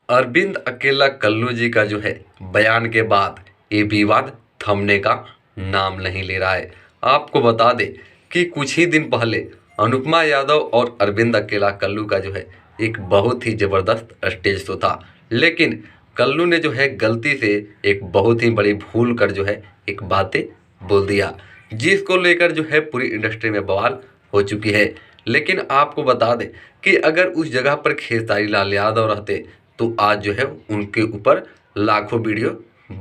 अरविंद अकेला कल्लू जी का जो है बयान के बाद ये विवाद थमने का नाम नहीं ले रहा है। आपको बता दें कि कुछ ही दिन पहले अनुपमा यादव और अरविंद अकेला कल्लू का जो है एक बहुत ही ज़बरदस्त स्टेज शो था, लेकिन कल्लू ने जो है गलती से एक बहुत ही बड़ी भूल कर जो है एक बातें बोल दिया, जिसको लेकर जो है पूरी इंडस्ट्री में बवाल हो चुकी है। लेकिन आपको बता दें कि अगर उस जगह पर खेसारी लाल यादव रहते तो आज जो है उनके ऊपर लाखों वीडियो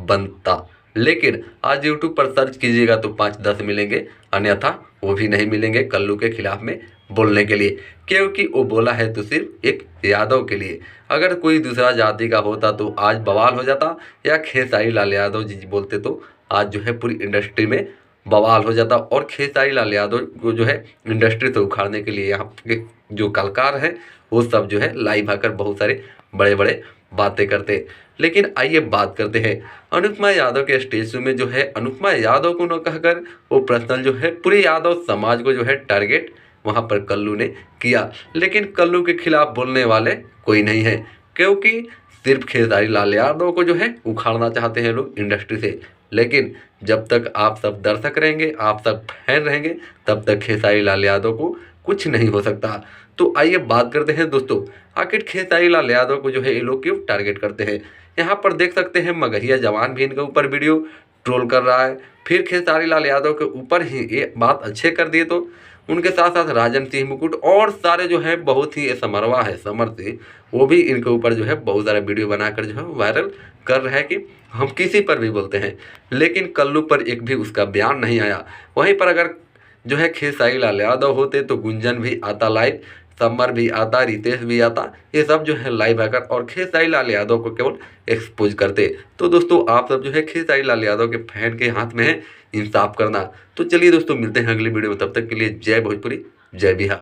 बनता, लेकिन आज यूट्यूब पर सर्च कीजिएगा तो 5-10 मिलेंगे, अन्यथा वो भी नहीं मिलेंगे कल्लू के खिलाफ में बोलने के लिए, क्योंकि वो बोला है तो सिर्फ एक यादव के लिए। अगर कोई दूसरा जाति का होता तो आज बवाल हो जाता, या खेसारी लाल यादव जी बोलते तो आज जो है पूरी इंडस्ट्री में बवाल हो जाता। और खेसारी लाल यादव को जो है इंडस्ट्री से उखाड़ने के लिए यहाँ के जो कलाकार हैं वो सब जो है लाइव आकर बहुत सारे बड़े बड़े बातें करते। लेकिन आइए बात करते हैं अनुपमा यादव के स्टेज शो में जो है अनुपमा यादव को न कहकर वो पर्सनल जो है पूरे यादव समाज को जो है टारगेट वहाँ पर कल्लू ने किया। लेकिन कल्लू के खिलाफ बोलने वाले कोई नहीं है, क्योंकि सिर्फ खेसारी लाल यादव को जो है उखाड़ना चाहते हैं लोग इंडस्ट्री से। लेकिन जब तक आप सब दर्शक रहेंगे, आप सब फैन रहेंगे, तब तक खेसारी लाल यादव को कुछ नहीं हो सकता। तो आइए बात करते हैं दोस्तों, आखिर खेसारी लाल यादव को जो है ये लोग क्यों टारगेट करते हैं। यहाँ पर देख सकते हैं मगहिया जवान भी इनके ऊपर वीडियो ट्रोल कर रहा है, फिर खेसारी लाल यादव के ऊपर ही ये बात अच्छे कर दिए तो उनके साथ साथ राजन सिंह मुकुट और सारे जो है बहुत ही समरवा है समर से, वो भी इनके ऊपर जो है बहुत सारा वीडियो बनाकर जो है वायरल कर रहे हैं कि हम किसी पर भी बोलते हैं। लेकिन कल्लू पर एक भी उसका बयान नहीं आया। वहीं पर अगर जो है खेसारी लाल यादव होते तो गुंजन भी आता लाइव, समर भी आता, रितेश भी आता, ये सब जो है लाइव आकर और खेसारी लाल यादव को केवल एक्सपोज करते। तो दोस्तों आप सब जो है खेसारी लाल यादव के फैन के हाथ में है इंसाफ करना। तो चलिए दोस्तों मिलते हैं अगली वीडियो में, तब तक के लिए जय भोजपुरी, जय बिहार।